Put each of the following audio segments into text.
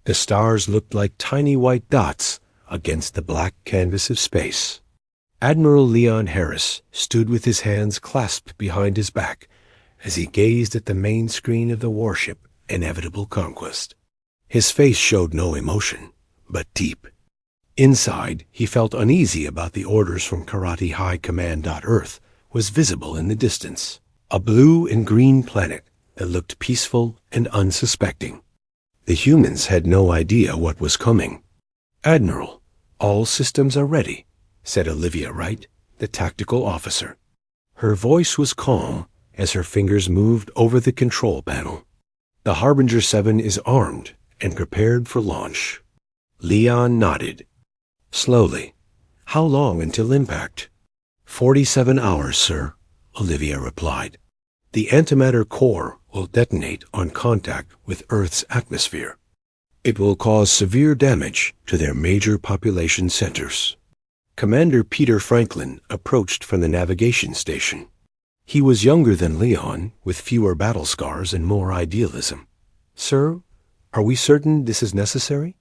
The stars looked like tiny white dots against the black canvas of space. Admiral Leon Harris stood with his hands clasped behind his back as he gazed at the main screen of the warship Inevitable Conquest. His face showed no emotion, but deep. Inside, he felt uneasy about the orders from Karate High Command. Earth was visible in the distance, a blue and green planet that looked peaceful and unsuspecting. The humans had no idea what was coming. "Admiral, all systems are ready," said Olivia Wright, the tactical officer. Her voice was calm as her fingers moved over the control panel. "The Harbinger 7 is armed and prepared for launch." Leon nodded. Slowly. "How long until impact?" 47 hours, sir," Olivia replied. "The antimatter core will detonate on contact with Earth's atmosphere. It will cause severe damage to their major population centers." Commander Peter Franklin approached from the navigation station. He was younger than Leon, with fewer battle scars and more idealism. "Sir, are we certain this is necessary?"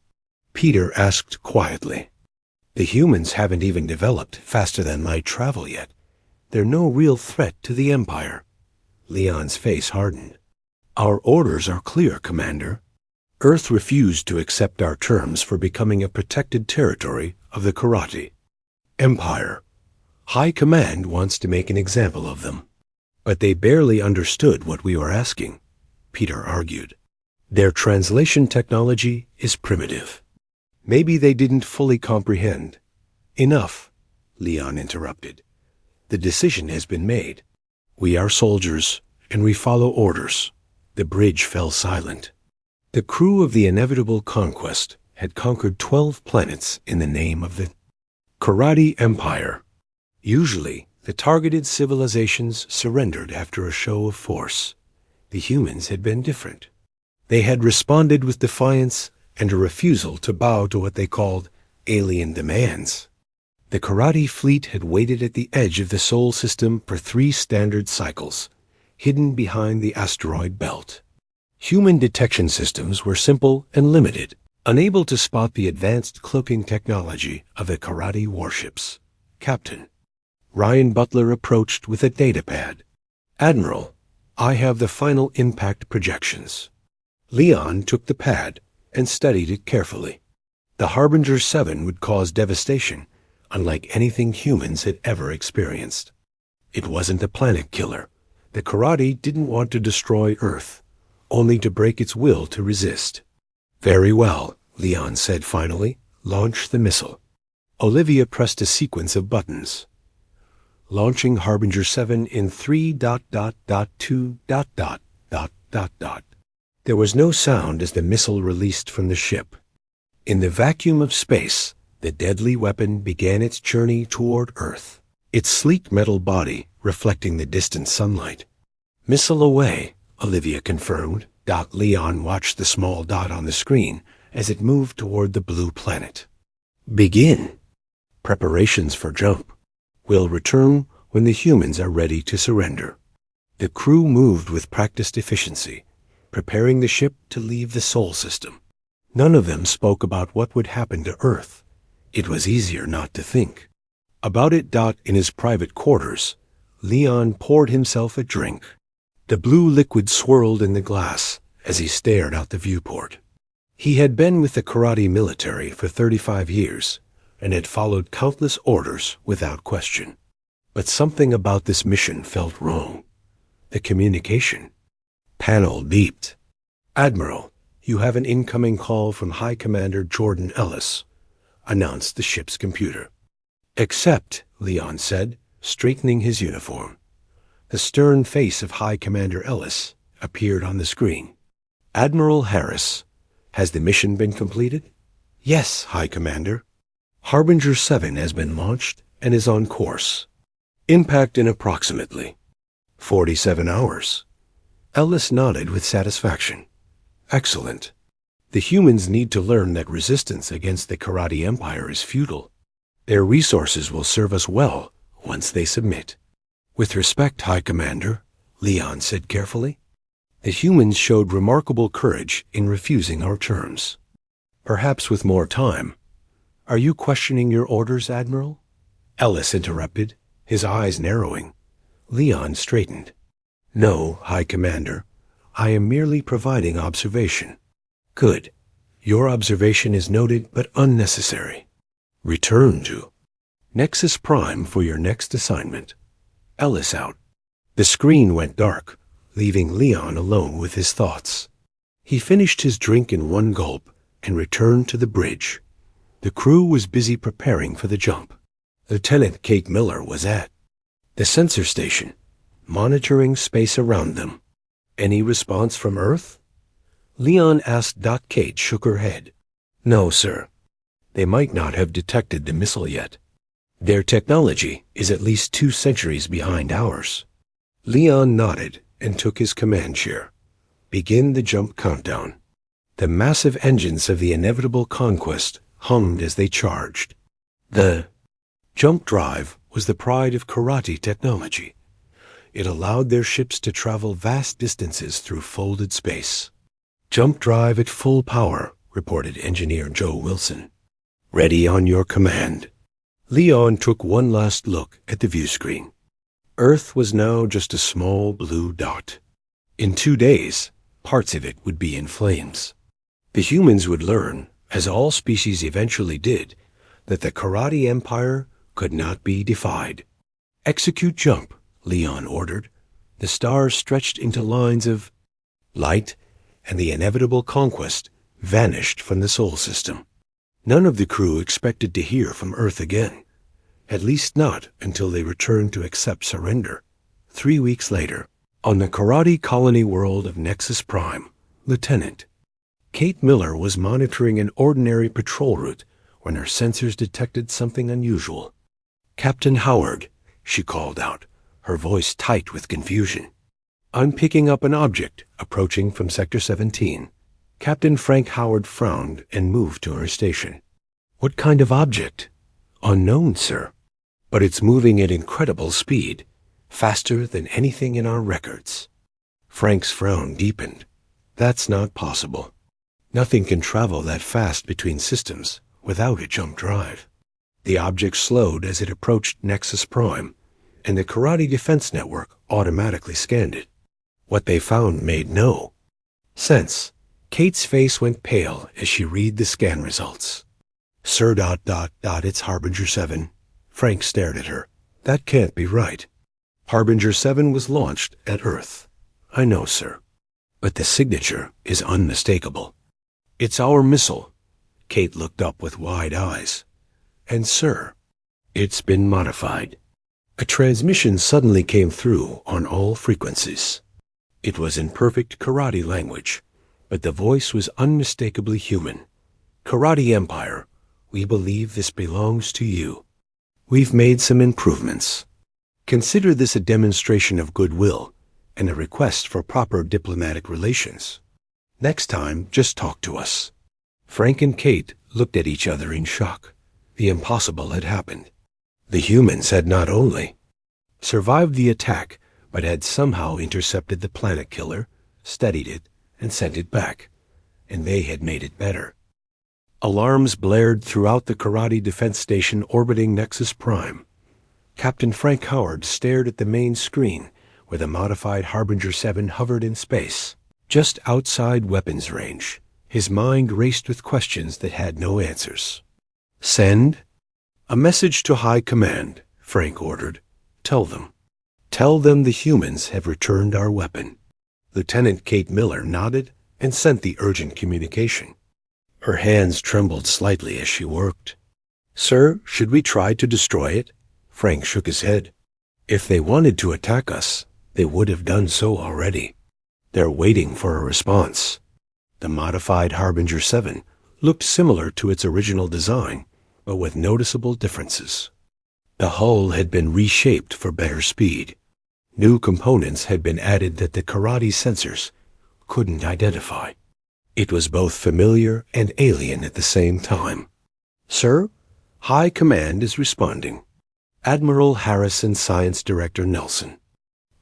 Peter asked quietly. "The humans haven't even developed faster than light travel yet. They're no real threat to the Empire." Leon's face hardened. "Our orders are clear, Commander. Earth refused to accept our terms for becoming a protected territory of the Karate Empire. High Command wants to make an example of them. But they barely understood what we were asking," Peter argued. "Their translation technology is primitive. Maybe they didn't fully comprehend." "Enough," Leon interrupted. "The decision has been made. We are soldiers, and we follow orders." The bridge fell silent. The crew of the Inevitable Conquest had conquered 12 planets in the name of the Karate Empire. Usually, the targeted civilizations surrendered after a show of force. The humans had been different. They had responded with defiance and a refusal to bow to what they called alien demands. The Karate fleet had waited at the edge of the Sol system for 3 standard cycles, hidden behind the asteroid belt. Human detection systems were simple and limited, unable to spot the advanced cloaking technology of the Karate warships. "Captain." Ryan Butler approached with a datapad. "Admiral, I have the final impact projections." Leon took the pad and studied it carefully. The Harbinger 7 would cause devastation unlike anything humans had ever experienced. It wasn't a planet killer. The Karate didn't want to destroy Earth, only to break its will to resist. "Very well," Leon said finally. "Launch the missile." Olivia pressed a sequence of buttons. "Launching Harbinger 7 in 3.2. There was no sound as the missile released from the ship. In the vacuum of space, the deadly weapon began its journey toward Earth, its sleek metal body reflecting the distant sunlight. "Missile away," Olivia confirmed. Leon watched the small dot on the screen as it moved toward the blue planet. "Begin." "Preparations for jump. We'll return when the humans are ready to surrender." The crew moved with practiced efficiency, preparing the ship to leave the Sol system. None of them spoke about what would happen to Earth. It was easier not to think. About it. In his private quarters, Leon poured himself a drink. The blue liquid swirled in the glass as he stared out the viewport. He had been with the Karate military for 35 years and had followed countless orders without question. But something about this mission felt wrong. The communication. Panel beeped. "Admiral, you have an incoming call from High Commander Jordan Ellis," announced the ship's computer. "Accept," Leon said, straightening his uniform. The stern face of High Commander Ellis appeared on the screen. "Admiral Harris, has the mission been completed?" "Yes, High Commander. Harbinger 7 has been launched and is on course. Impact in approximately 47 hours. Ellis nodded with satisfaction. "Excellent. The humans need to learn that resistance against the Karate Empire is futile. Their resources will serve us well once they submit." "With respect, High Commander," Leon said carefully, "the humans showed remarkable courage in refusing our terms. Perhaps with more time. Are you questioning your orders, Admiral? Ellis interrupted, his eyes narrowing. Leon straightened. No, High Commander. I am merely providing observation. Good. Your observation is noted but unnecessary. Return to Nexus Prime for your next assignment. Ellis out. The screen went dark, leaving Leon alone with his thoughts. He finished his drink in one gulp and returned to the bridge. The crew was busy preparing for the jump. Lieutenant Kate Miller was at the sensor station, monitoring space around them. Any response from Earth? Leon asked. Kate shook her head. No, sir. They might not have detected the missile yet. Their technology is at least 2 centuries behind ours. Leon nodded and took his command chair. Begin the jump countdown. The massive engines of the inevitable conquest hummed as they charged. The jump drive was the pride of karate technology. It allowed their ships to travel vast distances through folded space. Jump drive at full power, reported Engineer Joe Wilson. Ready on your command. Leon took one last look at the view screen. Earth was now just a small blue dot. In 2 days, parts of it would be in flames. The humans would learn, as all species eventually did, that the karate empire could not be defied. Execute jump, Leon ordered. The stars stretched into lines of light, and the inevitable conquest vanished from the Sol system. None of the crew expected to hear from Earth again, at least not until they returned to accept surrender. 3 weeks later, on the karate colony world of Nexus Prime, Lieutenant Kate Miller was monitoring an ordinary patrol route when her sensors detected something unusual. Captain Howard, she called out, her voice tight with confusion. I'm picking up an object approaching from Sector 17. Captain Frank Howard frowned and moved to her station. What kind of object? Unknown, sir. But it's moving at incredible speed, faster than anything in our records. Frank's frown deepened. That's not possible. Nothing can travel that fast between systems without a jump drive. The object slowed as it approached Nexus Prime, and the Karate Defense Network automatically scanned it. What they found made no sense. Kate's face went pale as she read the scan results. Sir, it's Harbinger 7. Frank stared at her. That can't be right. Harbinger 7 was launched at Earth. I know, sir. But the signature is unmistakable. It's our missile. Kate looked up with wide eyes. And, sir, it's been modified. A transmission suddenly came through on all frequencies. It was in perfect karate language, but the voice was unmistakably human. Karate Empire, we believe this belongs to you. We've made some improvements. Consider this a demonstration of goodwill and a request for proper diplomatic relations. Next time, just talk to us. Frank and Kate looked at each other in shock. The impossible had happened. The humans had not only survived the attack, but had somehow intercepted the planet killer, studied it, and sent it back. And they had made it better. Alarms blared throughout the Karate Defense Station orbiting Nexus Prime. Captain Frank Howard stared at the main screen where the modified Harbinger 7 hovered in space, just outside weapons range. His mind raced with questions that had no answers. Send a message to High Command, Frank ordered. Tell them the humans have returned our weapon. Lieutenant Kate Miller nodded and sent the urgent communication. Her hands trembled slightly as she worked. Sir, should we try to destroy it? Frank shook his head. If they wanted to attack us, they would have done so already. They're waiting for a response. The modified Harbinger 7 looked similar to its original design, but with noticeable differences. The hull had been reshaped for better speed. New components had been added that the karate sensors couldn't identify. It was both familiar and alien at the same time. Sir, High Command is responding. Admiral Harris and Science Director Nelson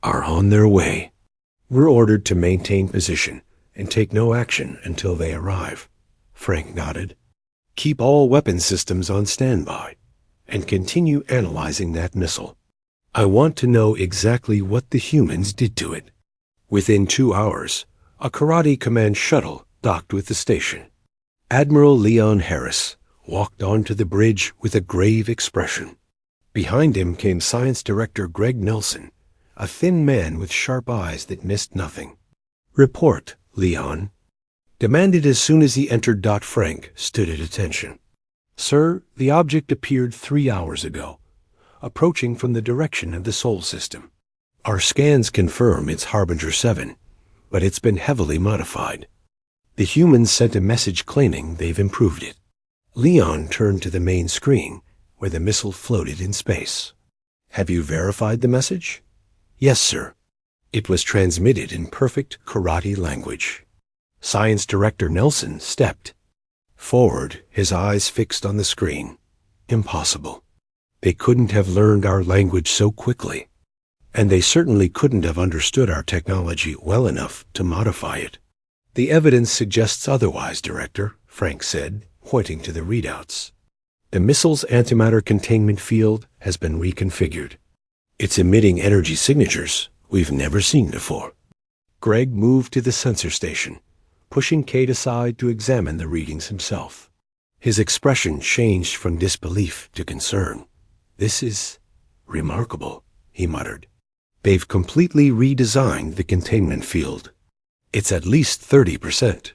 are on their way. We're ordered to maintain position and take no action until they arrive. Frank nodded. Keep all weapon systems on standby, and continue analyzing that missile. I want to know exactly what the humans did to it. Within 2 hours, a Karate Command shuttle docked with the station. Admiral Leon Harris walked onto the bridge with a grave expression. Behind him came Science Director Greg Nelson, a thin man with sharp eyes that missed nothing. Report, Leon. Demanded as soon as he entered. Frank stood at attention. Sir, the object appeared 3 hours ago, approaching from the direction of the Sol system. Our scans confirm it's Harbinger 7, but it's been heavily modified. The humans sent a message claiming they've improved it. Leon turned to the main screen, where the missile floated in space. Have you verified the message? Yes, sir. It was transmitted in perfect karate language. Science Director Nelson stepped forward, his eyes fixed on the screen. Impossible. They couldn't have learned our language so quickly, and they certainly couldn't have understood our technology well enough to modify it. The evidence suggests otherwise, Director, Frank said, pointing to the readouts. The missile's antimatter containment field has been reconfigured. It's emitting energy signatures we've never seen before. Greg moved to the sensor station, pushing Kate aside to examine the readings himself. His expression changed from disbelief to concern. This is remarkable, he muttered. They've completely redesigned the containment field. It's at least 30%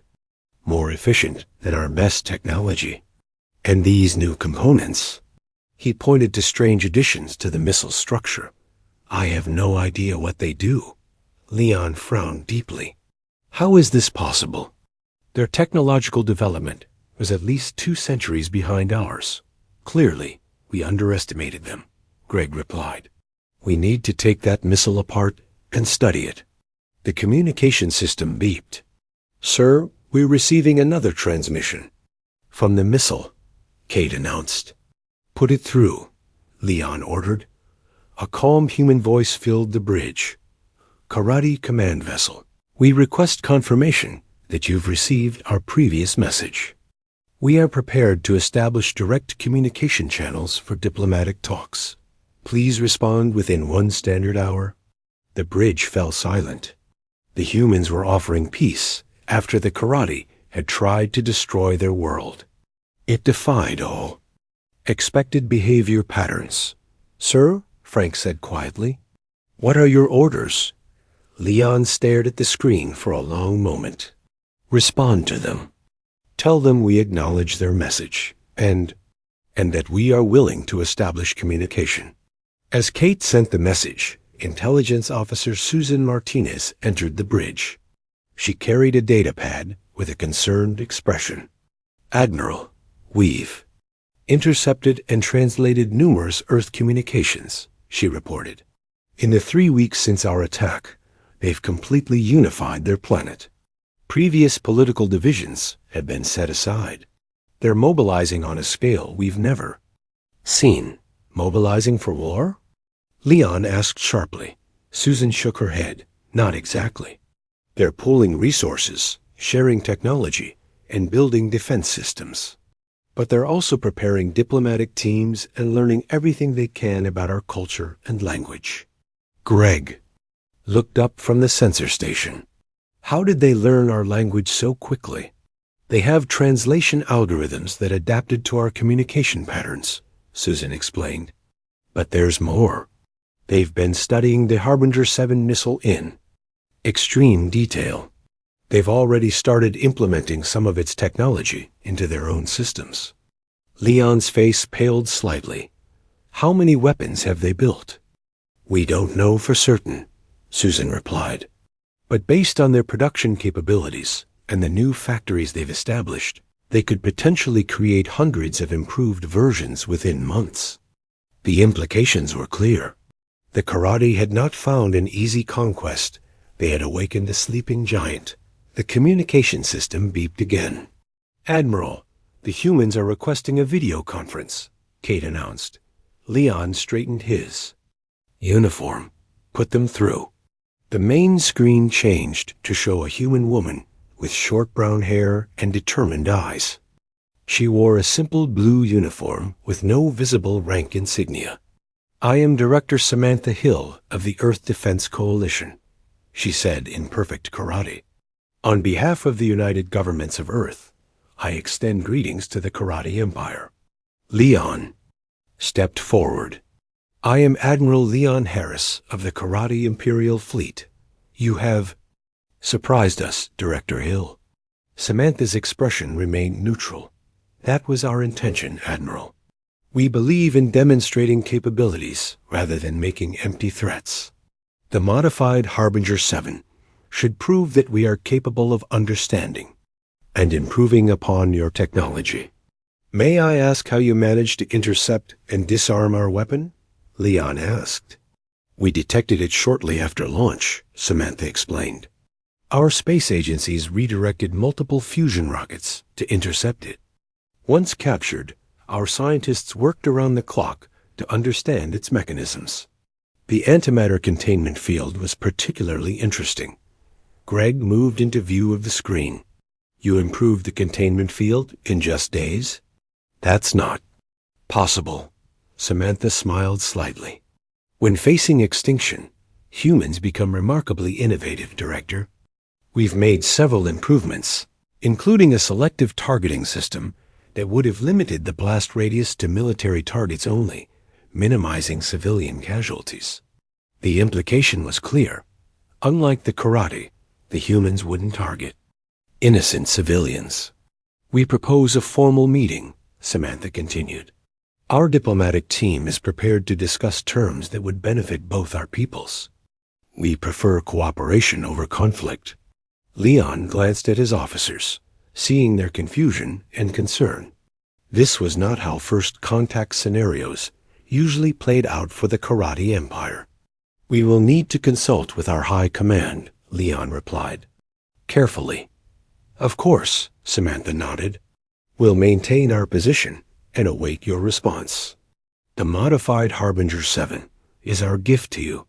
more efficient than our best technology. And these new components, he pointed to strange additions to the missile structure. I have no idea what they do. Leon frowned deeply. How is this possible? Their technological development was at least 2 centuries behind ours. Clearly, we underestimated them, Greg replied. We need to take that missile apart and study it. The communication system beeped. Sir, we're receiving another transmission. From the missile, Kate announced. Put it through, Leon ordered. A calm human voice filled the bridge. Karate Command Vessel, we request confirmation that you've received our previous message. We are prepared to establish direct communication channels for diplomatic talks. Please respond within 1 standard hour. The bridge fell silent. The humans were offering peace after the Karate had tried to destroy their world. It defied all expected behavior patterns. Sir, Frank said quietly. What are your orders? Leon stared at the screen for a long moment. Respond to them. Tell them we acknowledge their message, and that we are willing to establish communication. As Kate sent the message, Intelligence Officer Susan Martinez entered the bridge. She carried a data pad with a concerned expression. Admiral, we've intercepted and translated numerous Earth communications, she reported. In the 3 weeks since our attack, they've completely unified their planet. Previous political divisions have been set aside. They're mobilizing on a scale we've never seen. Mobilizing for war? Leon asked sharply. Susan shook her head. Not exactly. They're pooling resources, sharing technology, and building defense systems. But they're also preparing diplomatic teams and learning everything they can about our culture and language. Greg looked up from the sensor station. How did they learn our language so quickly? They have translation algorithms that adapted to our communication patterns, Susan explained. But there's more. They've been studying the Harbinger 7 missile in extreme detail. They've already started implementing some of its technology into their own systems. Leon's face paled slightly. How many weapons have they built? We don't know for certain, Susan replied. But based on their production capabilities and the new factories they've established, they could potentially create hundreds of improved versions within months. The implications were clear. The Karate had not found an easy conquest. They had awakened a sleeping giant. The communication system beeped again. Admiral, the humans are requesting a video conference, Kate announced. Leon straightened his uniform. Put them through. The main screen changed to show a human woman with short brown hair and determined eyes. She wore a simple blue uniform with no visible rank insignia. "I am Director Samantha Hill of the Earth Defense Coalition," she said in perfect karate. "On behalf of the United Governments of Earth, I extend greetings to the Karate Empire." Leon stepped forward. "I am Admiral Leon Harris of the Karate Imperial Fleet. You have surprised us, Director Hill." Samantha's expression remained neutral. "That was our intention, Admiral. We believe in demonstrating capabilities rather than making empty threats. The modified Harbinger 7 should prove that we are capable of understanding and improving upon your technology." "May I ask how you managed to intercept and disarm our weapon?" Leon asked. "We detected it shortly after launch," Samantha explained. "Our space agencies redirected multiple fusion rockets to intercept it. Once captured, our scientists worked around the clock to understand its mechanisms. The antimatter containment field was particularly interesting." Greg moved into view of the screen. "You improved the containment field in just days?" "That's not possible." Samantha smiled slightly. "When facing extinction, humans become remarkably innovative, Director. We've made several improvements, including a selective targeting system that would have limited the blast radius to military targets only, minimizing civilian casualties. The implication was clear. Unlike the karate, the humans wouldn't target innocent civilians. "We propose a formal meeting," Samantha continued. "Our diplomatic team is prepared to discuss terms that would benefit both our peoples. We prefer cooperation over conflict." Leon glanced at his officers, seeing their confusion and concern. This was not how first contact scenarios usually played out for the Karate Empire. "We will need to consult with our high command," Leon replied. "Carefully." "Of course," Samantha nodded. "We'll maintain our position and await your response. The modified Harbinger 7 is our gift to you,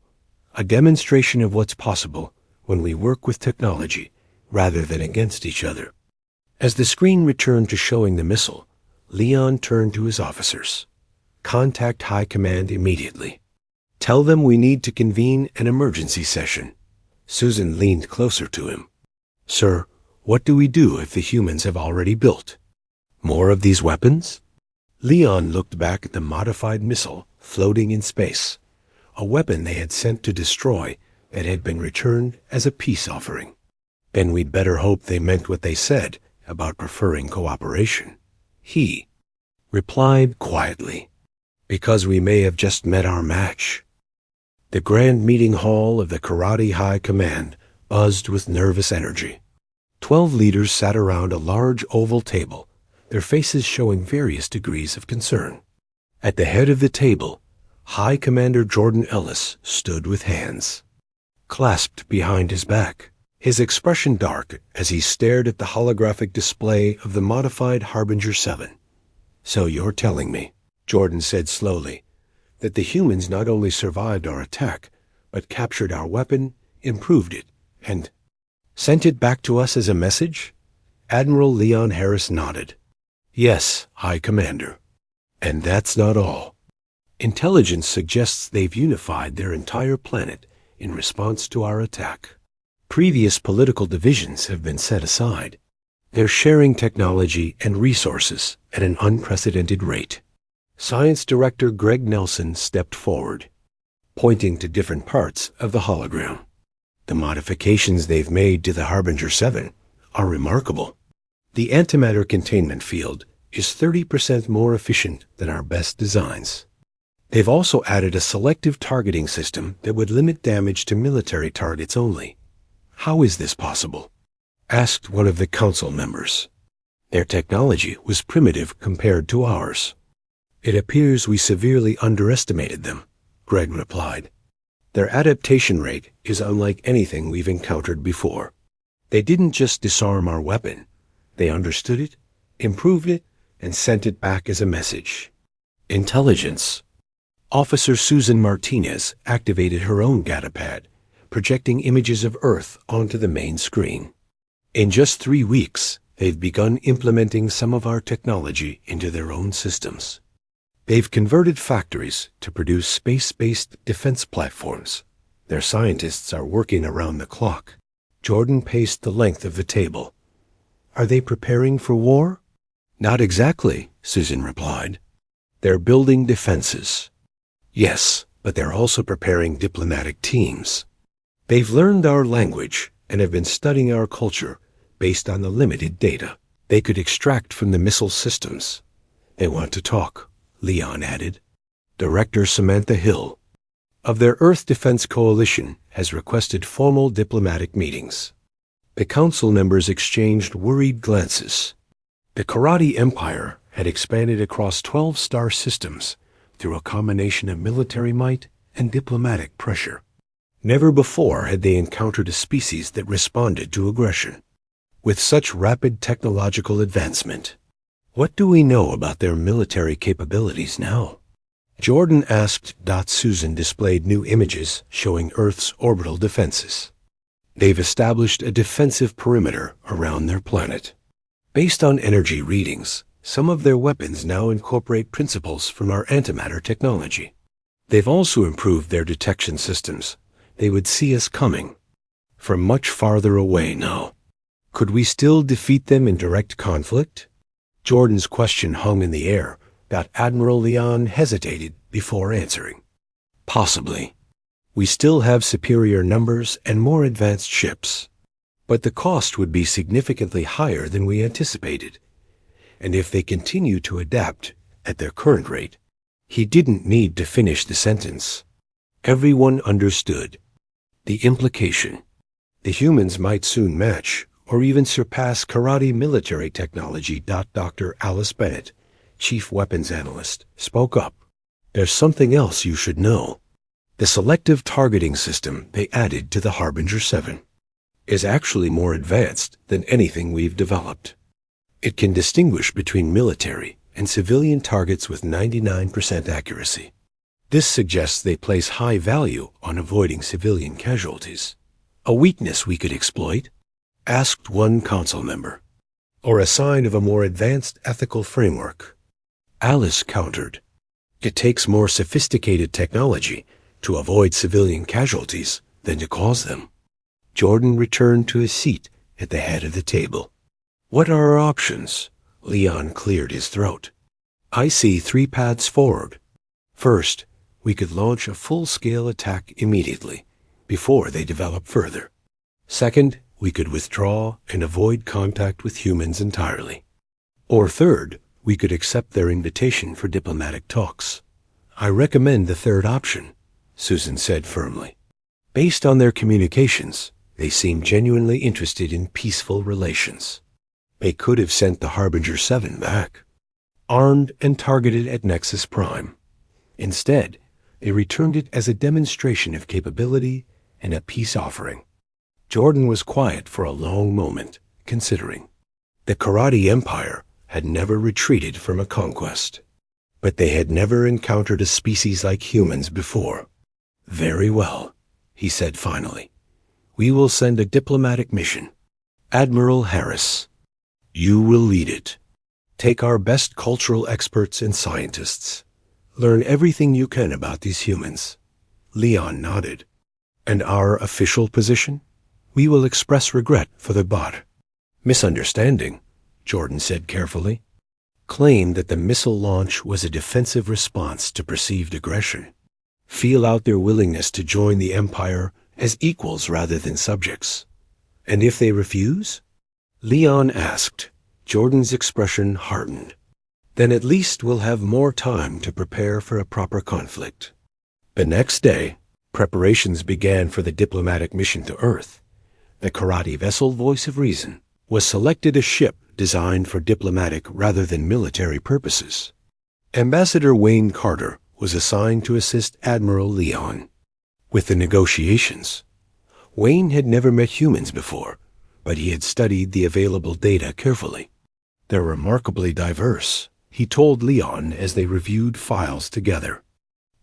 a demonstration of what's possible when we work with technology rather than against each other." As the screen returned to showing the missile, Leon turned to his officers. "Contact High Command immediately. Tell them we need to convene an emergency session." Susan leaned closer to him. "Sir, what do we do if the humans have already built more of these weapons?" Leon looked back at the modified missile floating in space, a weapon they had sent to destroy that had been returned as a peace offering. "Then we'd better hope they meant what they said about preferring cooperation," he replied quietly, "because we may have just met our match." The grand meeting hall of the Karate High Command buzzed with nervous energy. 12 leaders sat around a large oval table, their faces showing various degrees of concern. At the head of the table, High Commander Jordan Ellis stood with hands clasped behind his back, his expression dark as he stared at the holographic display of the modified Harbinger 7. "So you're telling me," Jordan said slowly, "that the humans not only survived our attack, but captured our weapon, improved it, and sent it back to us as a message?" Admiral Leon Harris nodded. "Yes, High Commander. And that's not all. Intelligence suggests they've unified their entire planet in response to our attack. Previous political divisions have been set aside. They're sharing technology and resources at an unprecedented rate." Science Director Greg Nelson stepped forward, pointing to different parts of the hologram. "The modifications they've made to the Harbinger 7 are remarkable. The antimatter containment field is 30% more efficient than our best designs. They've also added a selective targeting system that would limit damage to military targets only." "How is this possible?" asked one of the council members. "Their technology was primitive compared to ours." "It appears we severely underestimated them," Greg replied. "Their adaptation rate is unlike anything we've encountered before. They didn't just disarm our weapon. They understood it, improved it, and sent it back as a message." Intelligence. Officer Susan Martinez activated her own datapad, projecting images of Earth onto the main screen. In just 3 weeks, they've begun implementing some of our technology into their own systems. They've converted factories to produce space-based defense platforms. Their scientists are working around the clock. Jordan paced the length of the table. Are they preparing for war? Not exactly, Susan replied. They're building defenses. Yes, but they're also preparing diplomatic teams. They've learned our language and have been studying our culture based on the limited data they could extract from the missile systems. They want to talk, Leon added. Director Samantha Hill of their Earth Defense Coalition has requested formal diplomatic meetings. The council members exchanged worried glances. The Karate Empire had expanded across 12 star systems through a combination of military might and diplomatic pressure. Never before had they encountered a species that responded to aggression. With such rapid technological advancement, what do we know about their military capabilities now? Jordan asked. Susan displayed new images showing Earth's orbital defenses. They've established a defensive perimeter around their planet. Based on energy readings, some of their weapons now incorporate principles from our antimatter technology. They've also improved their detection systems. They would see us coming from much farther away now. Could we still defeat them in direct conflict? Jordan's question hung in the air. Admiral Leon hesitated before answering. Possibly. We still have superior numbers and more advanced ships, but the cost would be significantly higher than we anticipated. And if they continue to adapt at their current rate, he didn't need to finish the sentence. Everyone understood the implication. The humans might soon match or even surpass karate military technology. Dr. Alice Bennett, Chief Weapons Analyst, spoke up. There's something else you should know. The selective targeting system they added to the Harbinger 7 is actually more advanced than anything we've developed. It can distinguish between military and civilian targets with 99% accuracy. This suggests they place high value on avoiding civilian casualties. A weakness we could exploit? Asked one council member. Or a sign of a more advanced ethical framework? Alice countered. It takes more sophisticated technology to avoid civilian casualties than to cause them. Jordan returned to his seat at the head of the table. What are our options? Leon cleared his throat. I see 3 paths forward. First, we could launch a full-scale attack immediately, before they develop further. Second, we could withdraw and avoid contact with humans entirely. Or third, we could accept their invitation for diplomatic talks. I recommend the third option, Susan said firmly. Based on their communications, they seem genuinely interested in peaceful relations. They could have sent the Harbinger 7 back, armed and targeted at Nexus Prime. Instead, they returned it as a demonstration of capability and a peace offering. Jordan was quiet for a long moment, considering. The Karate Empire had never retreated from a conquest, but they had never encountered a species like humans before. Very well, he said finally. We will send a diplomatic mission. Admiral Harris, you will lead it. Take our best cultural experts and scientists. Learn everything you can about these humans. Leon nodded. And our official position? We will express regret for the misunderstanding, Jordan said carefully. Claim that the missile launch was a defensive response to perceived aggression. Feel out their willingness to join the Empire as equals rather than subjects. And if they refuse? Leon asked. Jordan's expression hardened. Then at least we'll have more time to prepare for a proper conflict. The next day, preparations began for the diplomatic mission to Earth. The karate vessel Voice of Reason was selected a ship designed for diplomatic rather than military purposes. Ambassador Wayne Carter was assigned to assist Admiral Leon with the negotiations. Wayne had never met humans before, but he had studied the available data carefully. They're remarkably diverse, he told Leon as they reviewed files together.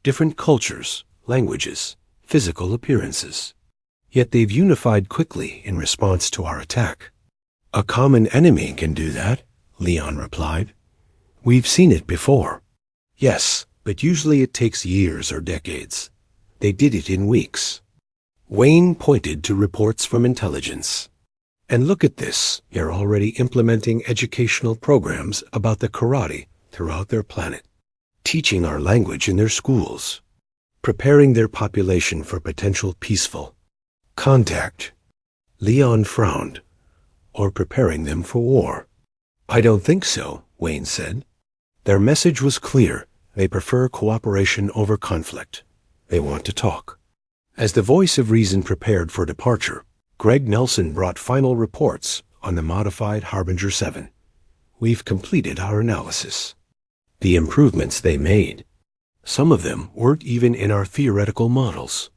Different cultures, languages, physical appearances. Yet they've unified quickly in response to our attack. A common enemy can do that, Leon replied. We've seen it before. Yes, but usually it takes years or decades. They did it in weeks. Wayne pointed to reports from intelligence. And look at this, they're already implementing educational programs about the karate throughout their planet, teaching our language in their schools, preparing their population for potential peaceful contact. Leon frowned. Or preparing them for war. I don't think so, Wayne said. Their message was clear. They prefer cooperation over conflict. They want to talk. As the voice of reason prepared for departure, Greg Nelson brought final reports on the modified Harbinger 7. We've completed our analysis. The improvements they made. Some of them weren't even in our theoretical models.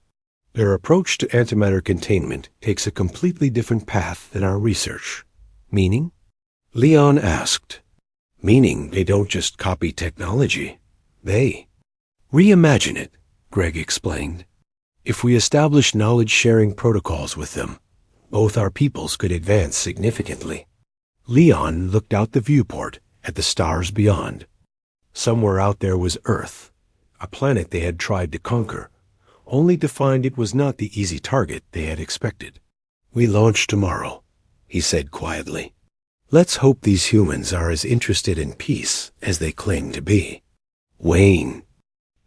Their approach to antimatter containment takes a completely different path than our research. Meaning? Leon asked. Meaning they don't just copy technology. They reimagine it, Greg explained. If we establish knowledge-sharing protocols with them, both our peoples could advance significantly. Leon looked out the viewport at the stars beyond. Somewhere out there was Earth, a planet they had tried to conquer, only to find it was not the easy target they had expected. We launch tomorrow, he said quietly. Let's hope these humans are as interested in peace as they claim to be. Wayne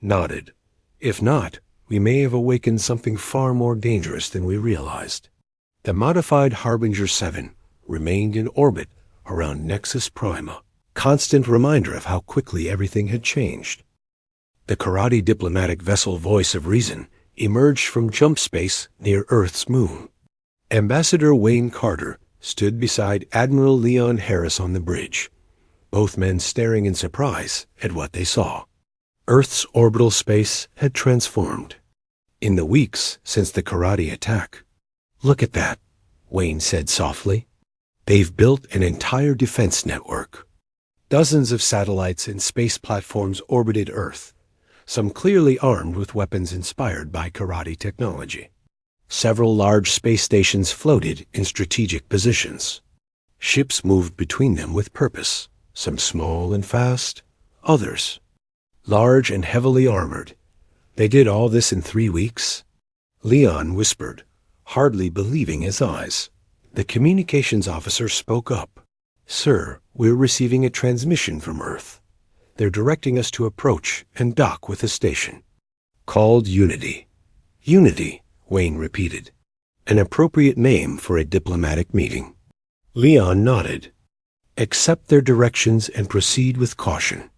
nodded. If not, we may have awakened something far more dangerous than we realized. The modified Harbinger 7 remained in orbit around Nexus Prima, constant reminder of how quickly everything had changed. The karate diplomatic vessel Voice of Reason emerged from jump space near Earth's moon. Ambassador Wayne Carter stood beside Admiral Leon Harris on the bridge, both men staring in surprise at what they saw. Earth's orbital space had transformed. In the weeks since the karate attack. Look at that, Wayne said softly. They've built an entire defense network. Dozens of satellites and space platforms orbited Earth, some clearly armed with weapons inspired by karate technology. Several large space stations floated in strategic positions. Ships moved between them with purpose, some small and fast, others large and heavily armored. They did all this in 3 weeks? Leon whispered, hardly believing his eyes. The communications officer spoke up. Sir, we're receiving a transmission from Earth. They're directing us to approach and dock with the station. Called Unity. Unity, Wayne repeated. An appropriate name for a diplomatic meeting. Leon nodded. Accept their directions and proceed with caution.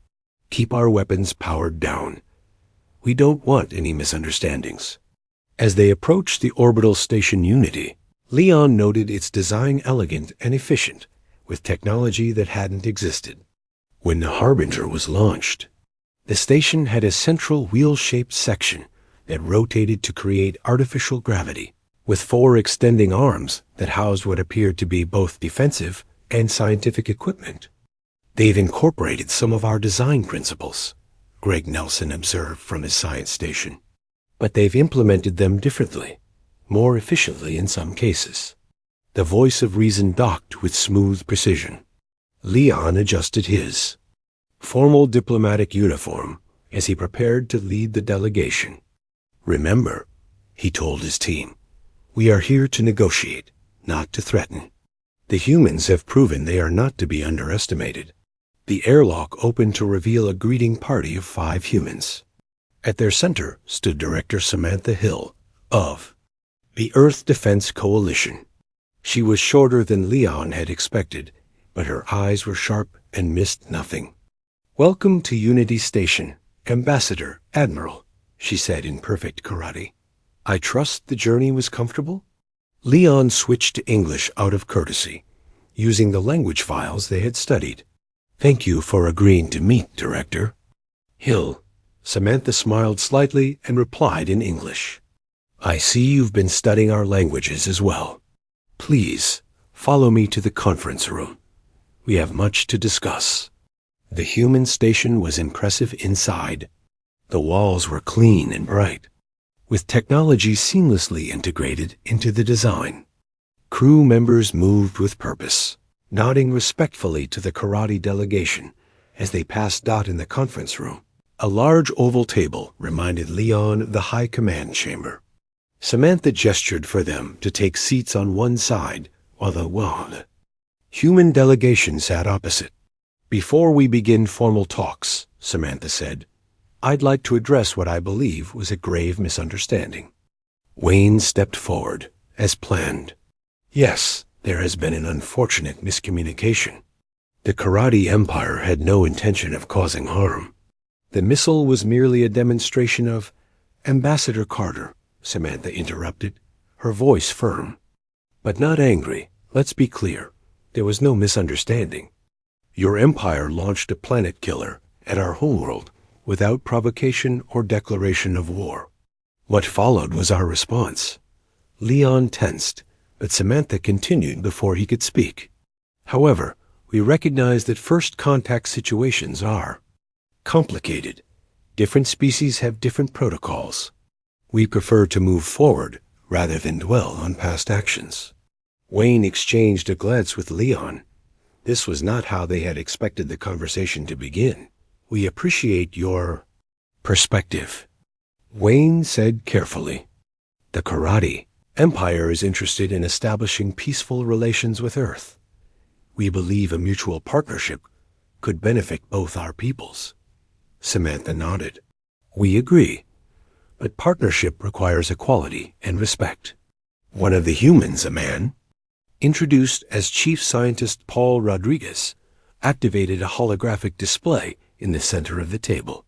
Keep our weapons powered down. We don't want any misunderstandings. As they approached the orbital station Unity, Leon noted its design elegant and efficient, with technology that hadn't existed. When the Harbinger was launched, the station had a central wheel-shaped section that rotated to create artificial gravity, with 4 extending arms that housed what appeared to be both defensive and scientific equipment. They've incorporated some of our design principles, Greg Nelson observed from his science station. But they've implemented them differently, more efficiently in some cases. The Voice of Reason docked with smooth precision. Leon adjusted his formal diplomatic uniform as he prepared to lead the delegation. Remember, he told his team, we are here to negotiate, not to threaten. The humans have proven they are not to be underestimated. The airlock opened to reveal a greeting party of 5 humans. At their center stood Director Samantha Hill of the Earth Defense Coalition. She was shorter than Leon had expected, but her eyes were sharp and missed nothing. Welcome to Unity Station, Ambassador, Admiral, she said in perfect karate. I trust the journey was comfortable? Leon switched to English out of courtesy, using the language files they had studied. Thank you for agreeing to meet, Director. Hill. Samantha smiled slightly and replied in English. I see you've been studying our languages as well. Please, follow me to the conference room. We have much to discuss. The human station was impressive inside. The walls were clean and bright, with technology seamlessly integrated into the design. Crew members moved with purpose, nodding respectfully to the karate delegation as they passed Dot in the conference room. A large oval table reminded Leon of the high command chamber. Samantha gestured for them to take seats on one side while the human delegation sat opposite. "Before we begin formal talks," Samantha said, "I'd like to address what I believe was a grave misunderstanding." Wayne stepped forward, as planned. "Yes, there has been an unfortunate miscommunication. The Karate Empire had no intention of causing harm. The missile was merely a demonstration of—" "Ambassador Carter," Samantha interrupted, her voice firm. "But not angry. Let's be clear. There was no misunderstanding. Your empire launched a planet killer at our homeworld without provocation or declaration of war. What followed was our response." Leon tensed, but Samantha continued before he could speak. "However, we recognize that first contact situations are complicated. Different species have different protocols. We prefer to move forward rather than dwell on past actions." Wayne exchanged a glance with Leon. This was not how they had expected the conversation to begin. "We appreciate your perspective," Wayne said carefully. "The Karate Empire is interested in establishing peaceful relations with Earth. We believe a mutual partnership could benefit both our peoples." Samantha nodded. "We agree. But partnership requires equality and respect." One of the humans, a man, introduced as Chief Scientist Paul Rodriguez, activated a holographic display in the center of the table.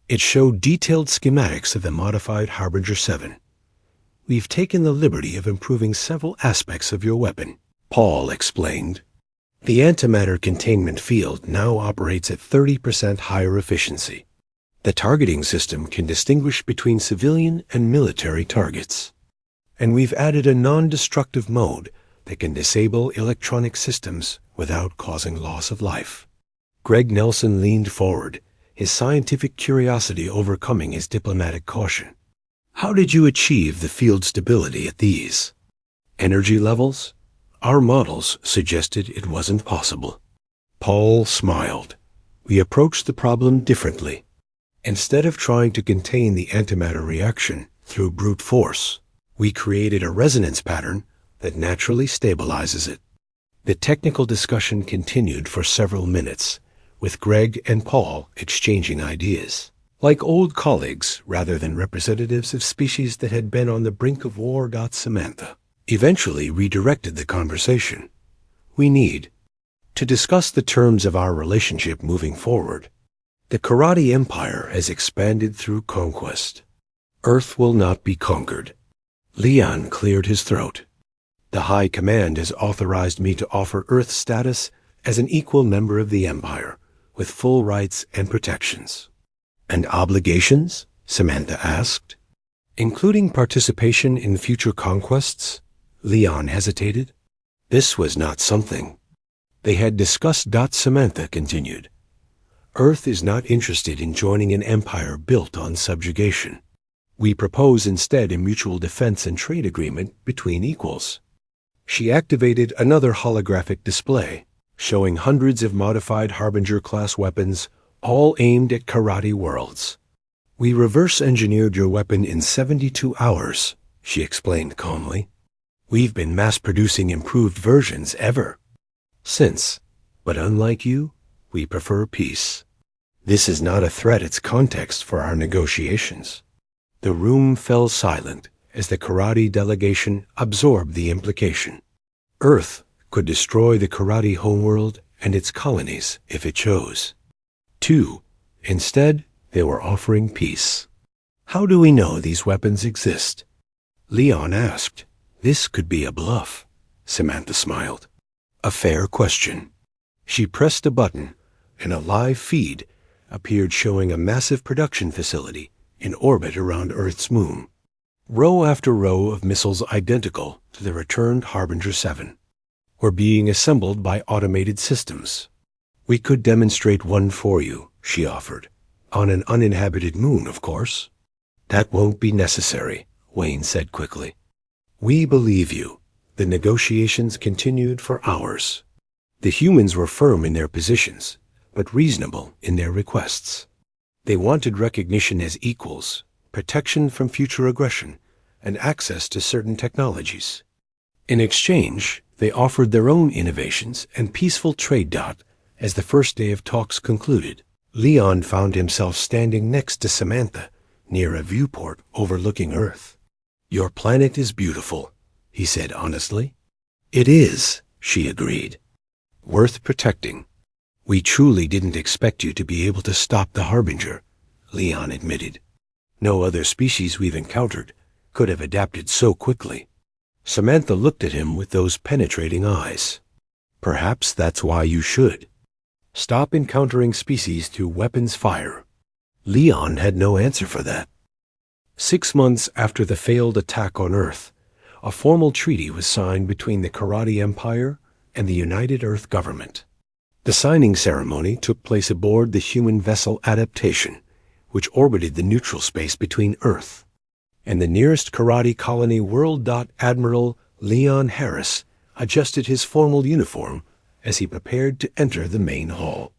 It showed detailed schematics of the modified Harbinger 7. "We've taken the liberty of improving several aspects of your weapon," Paul explained. "The antimatter containment field now operates at 30% higher efficiency. The targeting system can distinguish between civilian and military targets. And we've added a non-destructive mode that can disable electronic systems without causing loss of life." Greg Nelson leaned forward, his scientific curiosity overcoming his diplomatic caution. "How did you achieve the field stability at these energy levels? Our models suggested it wasn't possible." Paul smiled. "We approached the problem differently. Instead of trying to contain the antimatter reaction through brute force, we created a resonance pattern that naturally stabilizes it." The technical discussion continued for several minutes, with Greg and Paul exchanging ideas. Like old colleagues rather than representatives of species that had been on the brink of war. Samantha eventually redirected the conversation. "We need to discuss the terms of our relationship moving forward. The Karate Empire has expanded through conquest. Earth will not be conquered." Leon cleared his throat. "The High Command has authorized me to offer Earth status as an equal member of the Empire, with full rights and protections." "And obligations?" Samantha asked. "Including participation in future conquests?" Leon hesitated. This was not something they had discussed. Samantha continued. "Earth is not interested in joining an empire built on subjugation. We propose instead a mutual defense and trade agreement between equals." She activated another holographic display, showing hundreds of modified Harbinger-class weapons, all aimed at karate worlds. "We reverse-engineered your weapon in 72 hours, she explained calmly. "We've been mass-producing improved versions ever since, but unlike you, we prefer peace. This is not a threat, it's context for our negotiations." The room fell silent as the karate delegation absorbed the implication. Earth could destroy the karate homeworld and its colonies if it chose. Instead, they were offering peace. "How do we know these weapons exist?" Leon asked. "This could be a bluff," Samantha smiled. "A fair question." She pressed a button, and a live feed appeared showing a massive production facility in orbit around Earth's moon. Row after row of missiles identical to the returned Harbinger 7 were being assembled by automated systems. "We could demonstrate one for you," she offered. "On an uninhabited moon, of course." "That won't be necessary," Wayne said quickly. "We believe you. The negotiations continued for hours. The humans were firm in their positions, but reasonable in their requests. They wanted recognition as equals, protection from future aggression, and access to certain technologies. In exchange, they offered their own innovations and peaceful trade. As the first day of talks concluded, Leon found himself standing next to Samantha, near a viewport overlooking Earth. "Your planet is beautiful," he said honestly. "It is," she agreed. "Worth protecting." "We truly didn't expect you to be able to stop the Harbinger," Leon admitted. "No other species we've encountered could have adapted so quickly." Samantha looked at him with those penetrating eyes. "Perhaps that's why you should. Stop encountering species through weapons fire." Leon had no answer for that. 6 months after the failed attack on Earth, a formal treaty was signed between the Karate Empire and the United Earth government. The signing ceremony took place aboard the human vessel Adaptation, which orbited the neutral space between Earth and the nearest karate colony world. Admiral Leon Harris adjusted his formal uniform as he prepared to enter the main hall.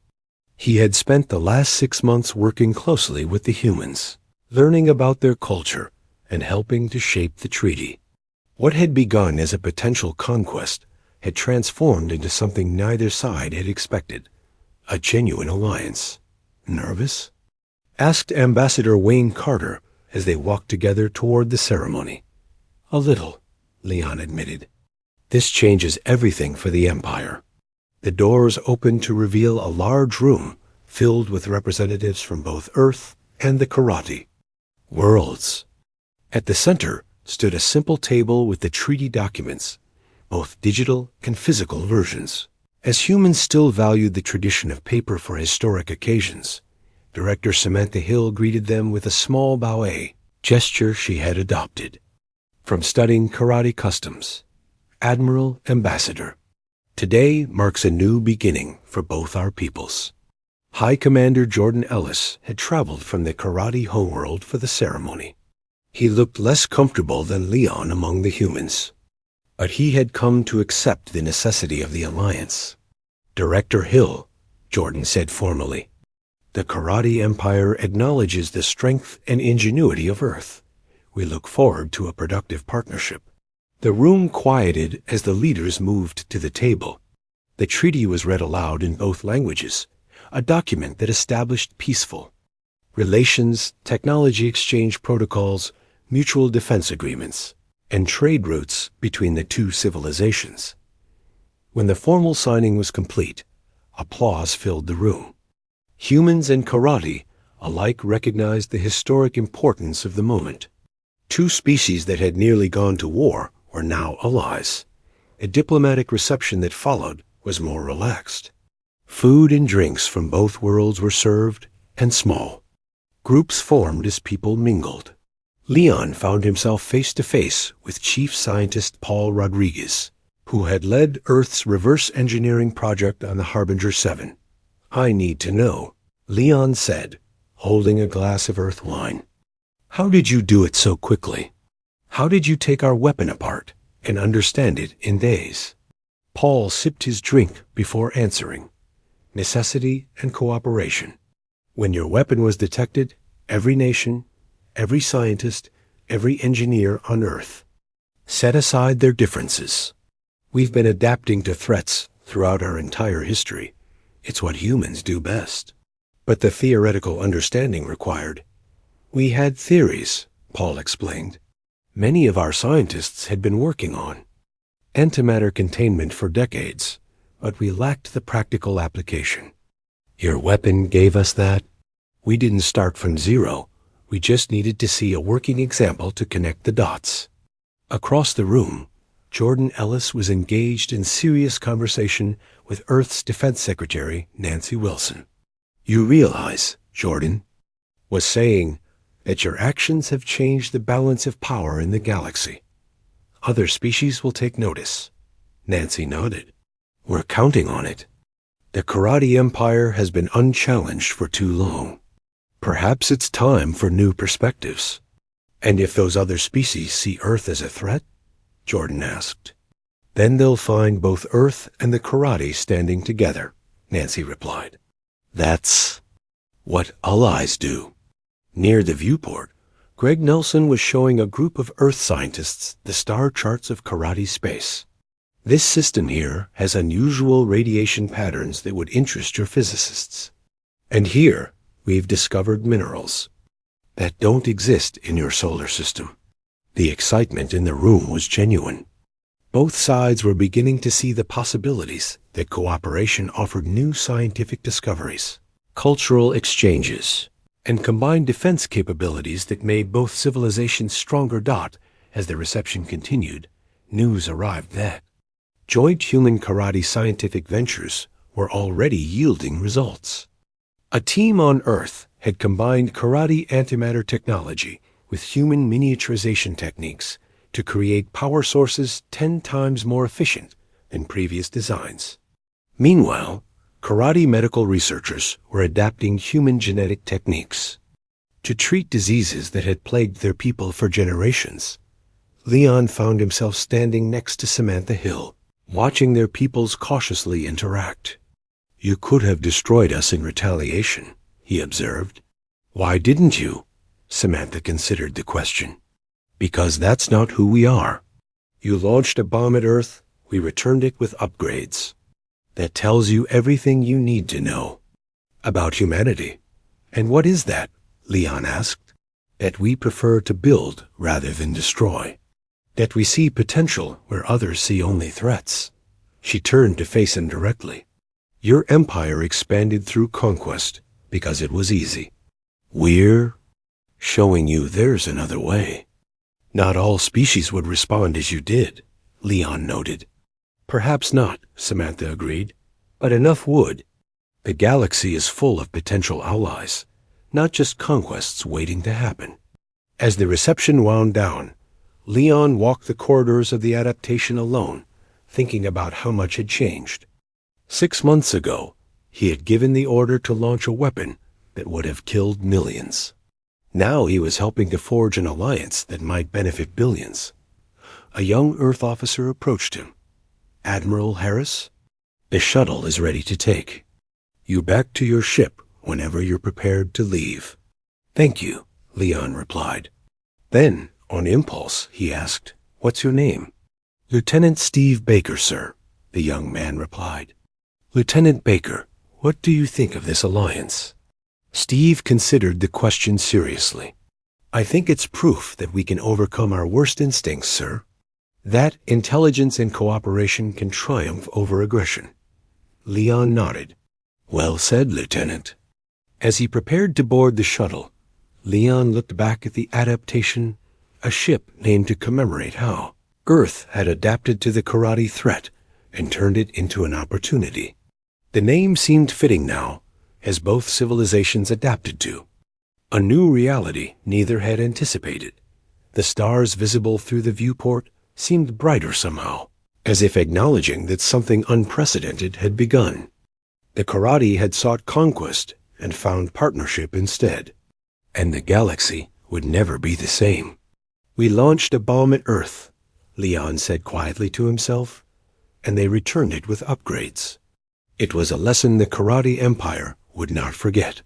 He had spent the last 6 months working closely with the humans, learning about their culture and helping to shape the treaty. What had begun as a potential conquest had transformed into something neither side had expected, a genuine alliance. "Nervous?" asked Ambassador Wayne Carter as they walked together toward the ceremony. "A little," Leon admitted. "This changes everything for the Empire." The doors opened to reveal a large room filled with representatives from both Earth and the Karate worlds. At the center stood a simple table with the treaty documents, both digital and physical versions. As humans still valued the tradition of paper for historic occasions, Director Samantha Hill greeted them with a small bow, gesture she had adopted. From studying karate customs, Admiral Ambassador, today marks a new beginning for both our peoples. High Commander Jordan Ellis had traveled from the karate homeworld for the ceremony. He looked less comfortable than Leon among the humans, but he had come to accept the necessity of the alliance. "Director Hill," Jordan said formally, "the Karate Empire acknowledges the strength and ingenuity of Earth. We look forward to a productive partnership." The room quieted as the leaders moved to the table. The treaty was read aloud in both languages, a document that established peaceful relations, technology exchange protocols, mutual defense agreements, and trade routes between the two civilizations. When the formal signing was complete, applause filled the room. Humans and karate alike recognized the historic importance of the moment. Two species that had nearly gone to war were now allies. A diplomatic reception that followed was more relaxed. Food and drinks from both worlds were served, and small groups formed as people mingled. Leon found himself face to face with Chief Scientist Paul Rodriguez, who had led Earth's reverse engineering project on the Harbinger 7. "I need to know," Leon said, holding a glass of Earth wine. "How did you do it so quickly? How did you take our weapon apart and understand it in days?" Paul sipped his drink before answering. "Necessity and cooperation. When your weapon was detected, every nation, every scientist, every engineer on Earth set aside their differences. We've been adapting to threats throughout our entire history. It's what humans do best. But the theoretical understanding required. We had theories," Paul explained. "Many of our scientists had been working on antimatter containment for decades, but we lacked the practical application. Your weapon gave us that. We didn't start from zero. We just needed to see a working example to connect the dots." Across the room, Jordan Ellis was engaged in serious conversation with Earth's Defense Secretary, Nancy Wilson. "You realize," Jordan was saying, "that your actions have changed the balance of power in the galaxy. Other species will take notice." Nancy nodded. "We're counting on it. The Karate Empire has been unchallenged for too long. Perhaps it's time for new perspectives." "And if those other species see Earth as a threat?" Jordan asked. Then they'll find both Earth and the karate standing together, Nancy replied. That's what allies do. Near the viewport, Greg Nelson was showing a group of Earth scientists the star charts of karate space. This system here has unusual radiation patterns that would interest your physicists. And here, we've discovered minerals that don't exist in your solar system. The excitement in the room was genuine. Both sides were beginning to see the possibilities that cooperation offered new scientific discoveries, cultural exchanges, and combined defense capabilities that made both civilizations stronger. As the reception continued, news arrived that joint human karate scientific ventures were already yielding results. A team on Earth had combined karate antimatter technology with human miniaturization techniques to create power sources 10 times more efficient than previous designs. Meanwhile, karate medical researchers were adapting human genetic techniques to treat diseases that had plagued their people for generations. Leon found himself standing next to Samantha Hill, watching their peoples cautiously interact. You could have destroyed us in retaliation, he observed. Why didn't you? Samantha considered the question. Because that's not who we are. You launched a bomb at Earth, we returned it with upgrades. That tells you everything you need to know about humanity. And what is that? Leon asked. That we prefer to build rather than destroy. That we see potential where others see only threats. She turned to face him directly. Your empire expanded through conquest because it was easy. We're showing you there's another way. Not all species would respond as you did, Leon noted. Perhaps not, Samantha agreed, but enough would. The galaxy is full of potential allies, not just conquests waiting to happen. As the reception wound down, Leon walked the corridors of the adaptation alone, thinking about how much had changed. 6 months ago, he had given the order to launch a weapon that would have killed millions. Now he was helping to forge an alliance that might benefit billions. A young Earth officer approached him. Admiral Harris, the shuttle is ready to take you back to your ship whenever you're prepared to leave. Thank you, Leon replied. Then, on impulse, he asked, What's your name? Lieutenant Steve Baker, sir, the young man replied. Lieutenant Baker, what do you think of this alliance? Steve considered the question seriously. I think it's proof that we can overcome our worst instincts, sir. That intelligence and cooperation can triumph over aggression. Leon nodded. Well said, Lieutenant. As he prepared to board the shuttle, Leon looked back at the adaptation, a ship named to commemorate how Earth had adapted to the karate threat and turned it into an opportunity. The name seemed fitting now, as both civilizations adapted to a new reality neither had anticipated. The stars visible through the viewport seemed brighter somehow, as if acknowledging that something unprecedented had begun. The karate had sought conquest and found partnership instead, and the galaxy would never be the same. We launched a bomb at Earth, Leon said quietly to himself, and they returned it with upgrades. It was a lesson the karate empire would not forget.